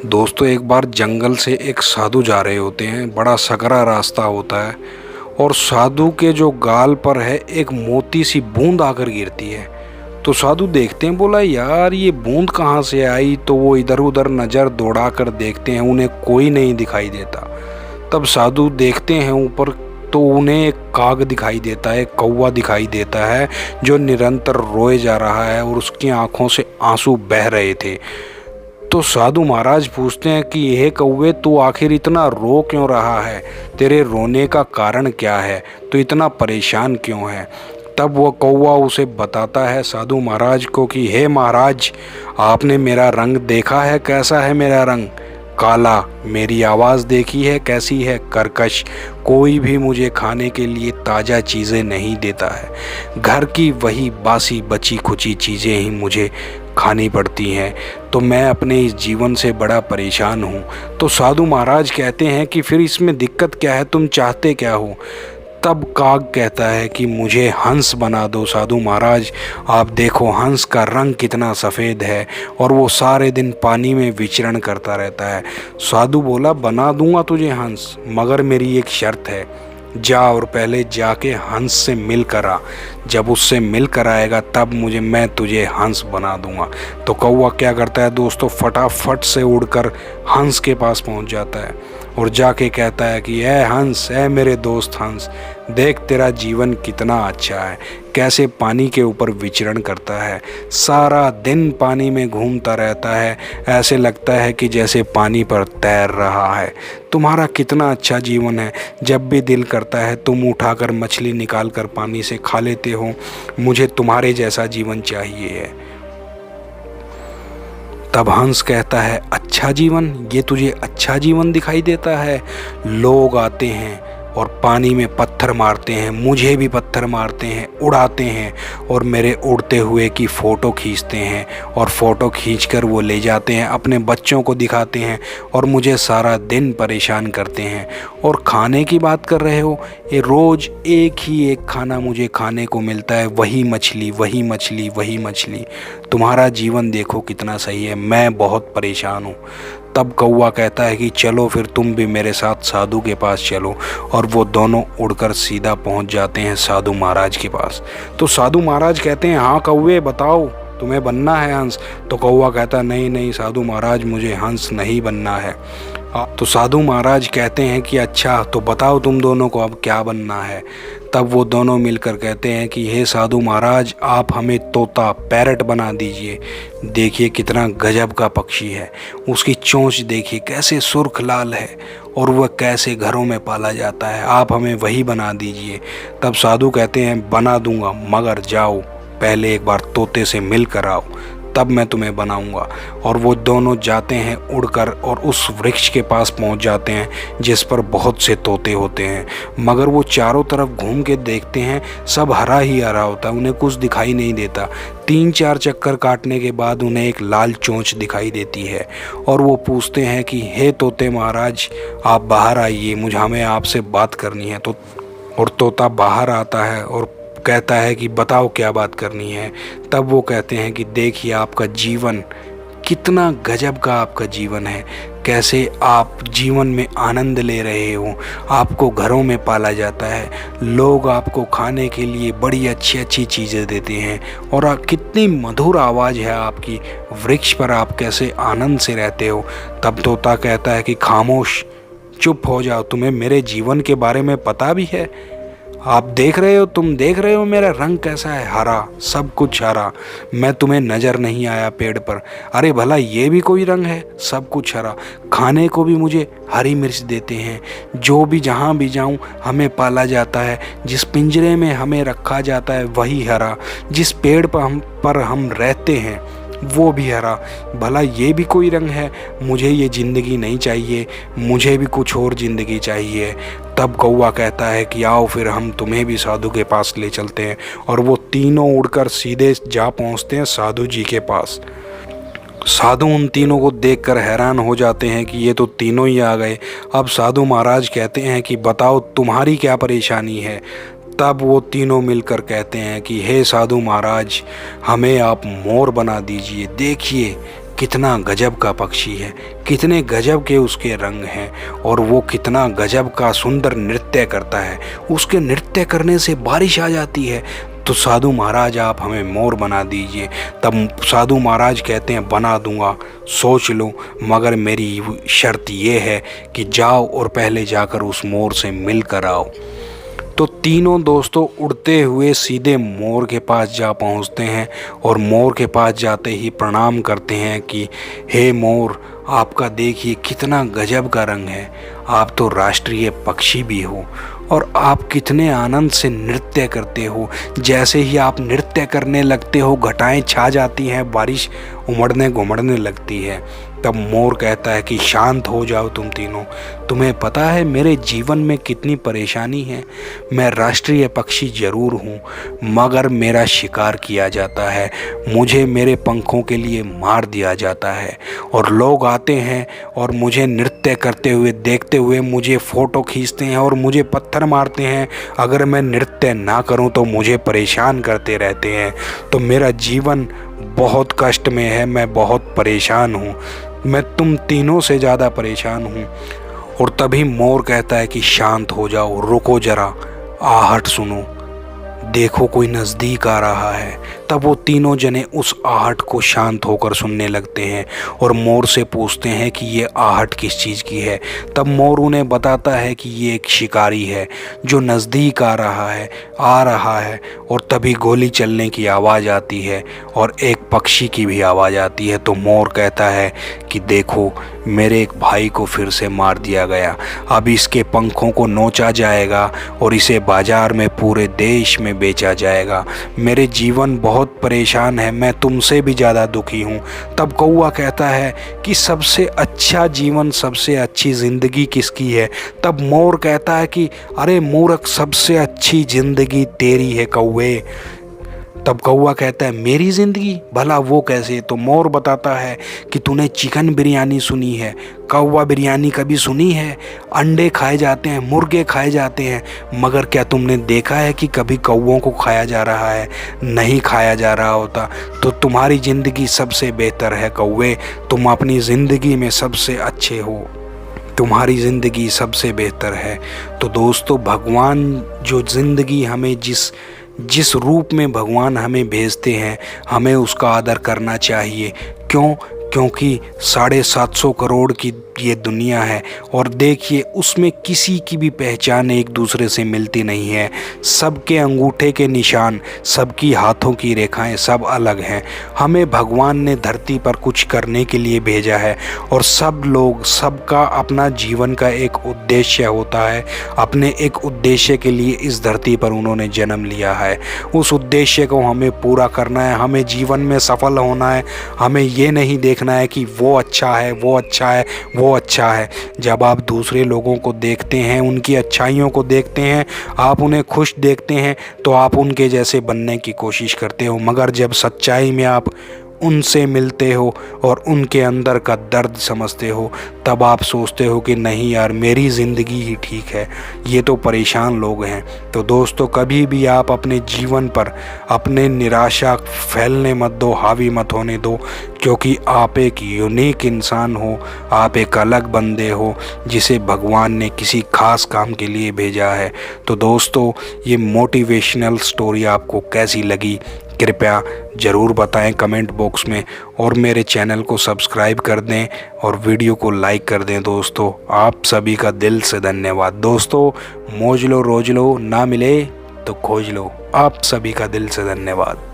दोस्तों, एक बार जंगल से एक साधु जा रहे होते हैं। बड़ा सकरा रास्ता होता है और साधु के जो गाल पर है एक मोती सी बूंद आकर गिरती है। तो साधु देखते हैं, बोला यार ये बूंद कहाँ से आई। तो वो इधर उधर नज़र दौड़ा कर देखते हैं, उन्हें कोई नहीं दिखाई देता। तब साधु देखते हैं ऊपर, तो उन्हें एक काग दिखाई देता है, एक कौवा दिखाई देता है जो निरंतर रोए जा रहा है और उसकी आंखों से आंसू बह रहे थे। तो साधु महाराज पूछते हैं कि यह कौवे तू आखिर इतना रो क्यों रहा है, तेरे रोने का कारण क्या है, तो इतना परेशान क्यों है। तब वह कौवा उसे बताता है साधु महाराज को कि हे महाराज, आपने मेरा रंग देखा है, कैसा है मेरा रंग, काला। मेरी आवाज़ देखी है, कैसी है, कर्कश। कोई भी मुझे खाने के लिए ताज़ा चीज़ें नहीं देता है। घर की वही बासी बची खुची चीज़ें ही मुझे खानी पड़ती हैं। तो मैं अपने इस जीवन से बड़ा परेशान हूँ। तो साधु महाराज कहते हैं कि फिर इसमें दिक्कत क्या है, तुम चाहते क्या हो। तब काग कहता है कि मुझे हंस बना दो साधु महाराज। आप देखो हंस का रंग कितना सफ़ेद है और वो सारे दिन पानी में विचरण करता रहता है। साधु बोला बना दूंगा तुझे हंस, मगर मेरी एक शर्त है। जा और पहले जाके हंस से मिल कर आ। जब उससे मिल कर आएगा तब मैं तुझे हंस बना दूंगा। तो कौवा क्या करता है दोस्तों, फटाफट से उड़कर हंस के पास पहुंच जाता है और जाके कहता है कि ऐ हंस, ऐ मेरे दोस्त हंस, देख तेरा जीवन कितना अच्छा है, कैसे पानी के ऊपर विचरण करता है, सारा दिन पानी में घूमता रहता है, ऐसे लगता है कि जैसे पानी पर तैर रहा है। तुम्हारा कितना अच्छा जीवन है, जब भी दिल करता है तुम उठाकर मछली निकाल कर पानी से खा लेते हो। मुझे तुम्हारे जैसा जीवन चाहिए है। तब हंस कहता है अच्छा जीवन, ये तुझे अच्छा जीवन दिखाई देता है। लोग आते हैं और पानी में पत्थर मारते हैं, मुझे भी पत्थर मारते हैं, उड़ाते हैं और मेरे उड़ते हुए की फ़ोटो खींचते हैं और फ़ोटो खींचकर वो ले जाते हैं, अपने बच्चों को दिखाते हैं और मुझे सारा दिन परेशान करते हैं। और खाने की बात कर रहे हो, ये रोज़ एक ही एक खाना मुझे खाने को मिलता है, वही मछली वही मछली वही मछली। तुम्हारा जीवन देखो कितना सही है, मैं बहुत परेशान हूँ। तब कौवा कहता है कि चलो फिर तुम भी मेरे साथ साधु के पास चलो। और वो दोनों उड़कर सीधा पहुंच जाते हैं साधु महाराज के पास। तो साधु महाराज कहते हैं हाँ कौवे, बताओ तुम्हें बनना है हंस। तो कौवा कहता नहीं नहीं साधु महाराज, मुझे हंस नहीं बनना है। तो साधु महाराज कहते हैं कि अच्छा तो बताओ तुम दोनों को अब क्या बनना है। तब वो दोनों मिलकर कहते हैं कि हे साधु महाराज, आप हमें तोता पैरट बना दीजिए। देखिए कितना गजब का पक्षी है, उसकी चोंच देखिए कैसे सुर्ख लाल है और वह कैसे घरों में पाला जाता है, आप हमें वही बना दीजिए। तब साधु कहते हैं बना दूंगा, मगर जाओ पहले एक बार तोते से मिल कर आओ, तब मैं तुम्हें बनाऊंगा। और वो दोनों जाते हैं उड़कर और उस वृक्ष के पास पहुंच जाते हैं जिस पर बहुत से तोते होते हैं। मगर वो चारों तरफ घूम के देखते हैं, सब हरा ही हरा होता है, उन्हें कुछ दिखाई नहीं देता। 3-4 चक्कर काटने के बाद उन्हें एक लाल चोंच दिखाई देती है और वो पूछते हैं कि हे तोते महाराज, आप बाहर आइए, हमें आपसे बात करनी है। तो और तोता बाहर आता है और कहता है कि बताओ क्या बात करनी है। तब वो कहते हैं कि देखिए आपका जीवन कितना गजब का आपका जीवन है, कैसे आप जीवन में आनंद ले रहे हो, आपको घरों में पाला जाता है, लोग आपको खाने के लिए बड़ी अच्छी अच्छी चीज़ें देते हैं और कितनी मधुर आवाज़ है आपकी, वृक्ष पर आप कैसे आनंद से रहते हो। तब तोता कहता है कि खामोश, चुप हो जाओ, तुम्हें मेरे जीवन के बारे में पता भी है। आप देख रहे हो, तुम देख रहे हो मेरा रंग कैसा है, हरा, सब कुछ हरा। मैं तुम्हें नज़र नहीं आया पेड़ पर, अरे भला ये भी कोई रंग है, सब कुछ हरा। खाने को भी मुझे हरी मिर्च देते हैं, जो भी जहाँ भी जाऊँ हमें पाला जाता है, जिस पिंजरे में हमें रखा जाता है वही हरा, जिस पेड़ पर हम रहते हैं वो भी हरा। भला ये भी कोई रंग है, मुझे ये ज़िंदगी नहीं चाहिए, मुझे भी कुछ और ज़िंदगी चाहिए। तब कौवा कहता है कि आओ फिर हम तुम्हें भी साधु के पास ले चलते हैं। और वो तीनों उड़कर सीधे जा पहुंचते हैं साधु जी के पास। साधु उन तीनों को देखकर हैरान हो जाते हैं कि ये तो तीनों ही आ गए। अब साधु महाराज कहते हैं कि बताओ तुम्हारी क्या परेशानी है। तब वो तीनों मिलकर कहते हैं कि हे साधु महाराज, हमें आप मोर बना दीजिए। देखिए कितना गजब का पक्षी है, कितने गजब के उसके रंग हैं और वो कितना गजब का सुंदर नृत्य करता है। उसके नृत्य करने से बारिश आ जाती है। तो साधु महाराज आप हमें मोर बना दीजिए। तब साधु महाराज कहते हैं बना दूंगा, सोच लो, मगर मेरी शर्त ये है कि जाओ और पहले जाकर उस मोर से मिल कर आओ। तो तीनों दोस्तों उड़ते हुए सीधे मोर के पास जा पहुंचते हैं और मोर के पास जाते ही प्रणाम करते हैं कि हे मोर, आपका देखिए कितना गजब का रंग है, आप तो राष्ट्रीय पक्षी भी हो और आप कितने आनंद से नृत्य करते हो। जैसे ही आप नृत्य करने लगते हो घटाएं छा जाती हैं, बारिश उमड़ने घुमड़ने लगती है। तब मोर कहता है कि शांत हो जाओ तुम तीनों, तुम्हें पता है मेरे जीवन में कितनी परेशानी है। मैं राष्ट्रीय पक्षी जरूर हूँ, मगर मेरा शिकार किया जाता है, मुझे मेरे पंखों के लिए मार दिया जाता है और लोग आते हैं और मुझे नृत्य करते हुए देखते हुए मुझे फ़ोटो खींचते हैं और मुझे पत्थर मारते हैं। अगर मैं नृत्य ना करूं तो मुझे परेशान करते रहते हैं। तो मेरा जीवन बहुत कष्ट में है, मैं बहुत परेशान हूँ, मैं तुम तीनों से ज़्यादा परेशान हूँ। और तभी मोर कहता है कि शांत हो जाओ, रुको जरा, आहट सुनो, देखो कोई नज़दीक आ रहा है। तब वो तीनों जने उस आहट को शांत होकर सुनने लगते हैं और मोर से पूछते हैं कि ये आहट किस चीज़ की है। तब मोर उन्हें बताता है कि ये एक शिकारी है जो नज़दीक आ रहा है। और तभी गोली चलने की आवाज़ आती है और एक पक्षी की भी आवाज़ आती है। तो मोर कहता है कि देखो, मेरे एक भाई को फिर से मार दिया गया, अब इसके पंखों को नोचा जाएगा और इसे बाज़ार में पूरे देश में बेचा जाएगा। मेरे जीवन बहुत परेशान है, मैं तुमसे भी ज़्यादा दुखी हूँ। तब कौवा कहता है कि सबसे अच्छा जीवन, सबसे अच्छी ज़िंदगी किसकी है। तब मोर कहता है कि अरे मूर्ख, सबसे अच्छी ज़िंदगी तेरी है कौवे। तब कौवा कहता है मेरी ज़िंदगी, भला वो कैसे। तो मोर बताता है कि तूने चिकन बिरयानी सुनी है, कौवा बिरयानी कभी सुनी है। अंडे खाए जाते हैं, मुर्गे खाए जाते हैं, मगर क्या तुमने देखा है कि कभी कौवों को खाया जा रहा है? नहीं खाया जा रहा होता। तो तुम्हारी ज़िंदगी सबसे बेहतर है कौवे, तुम अपनी ज़िंदगी में सबसे अच्छे हो, तुम्हारी ज़िंदगी सबसे बेहतर है। तो दोस्तों, भगवान जो ज़िंदगी हमें जिस रूप में भगवान हमें भेजते हैं, हमें उसका आदर करना चाहिए। क्योंकि 750 करोड़ की ये दुनिया है और देखिए उसमें किसी की भी पहचान एक दूसरे से मिलती नहीं है। सबके अंगूठे के निशान, सबकी हाथों की रेखाएं सब अलग हैं। हमें भगवान ने धरती पर कुछ करने के लिए भेजा है और सबका अपना जीवन का एक उद्देश्य होता है। अपने एक उद्देश्य के लिए इस धरती पर उन्होंने जन्म लिया है। उस उद्देश्य को हमें पूरा करना है, हमें जीवन में सफल होना है। हमें ये नहीं देखना है कि वो अच्छा है, वो अच्छा है, वो अच्छा है। जब आप दूसरे लोगों को देखते हैं, उनकी अच्छाइयों को देखते हैं, आप उन्हें खुश देखते हैं, तो आप उनके जैसे बनने की कोशिश करते हो। मगर जब सच्चाई में आप उनसे मिलते हो और उनके अंदर का दर्द समझते हो, तब आप सोचते हो कि नहीं यार, मेरी ज़िंदगी ही ठीक है, ये तो परेशान लोग हैं। तो दोस्तों, कभी भी आप अपने जीवन पर अपने निराशा फैलने मत दो, हावी मत होने दो, क्योंकि आप एक यूनिक इंसान हो, आप एक अलग बंदे हो जिसे भगवान ने किसी खास काम के लिए भेजा है। तो दोस्तों, ये मोटिवेशनल स्टोरी आपको कैसी लगी कृपया ज़रूर बताएं कमेंट बॉक्स में, और मेरे चैनल को सब्सक्राइब कर दें और वीडियो को लाइक कर दें। दोस्तों, आप सभी का दिल से धन्यवाद। दोस्तों, मौज लो रोज लो, ना मिले तो खोज लो। आप सभी का दिल से धन्यवाद।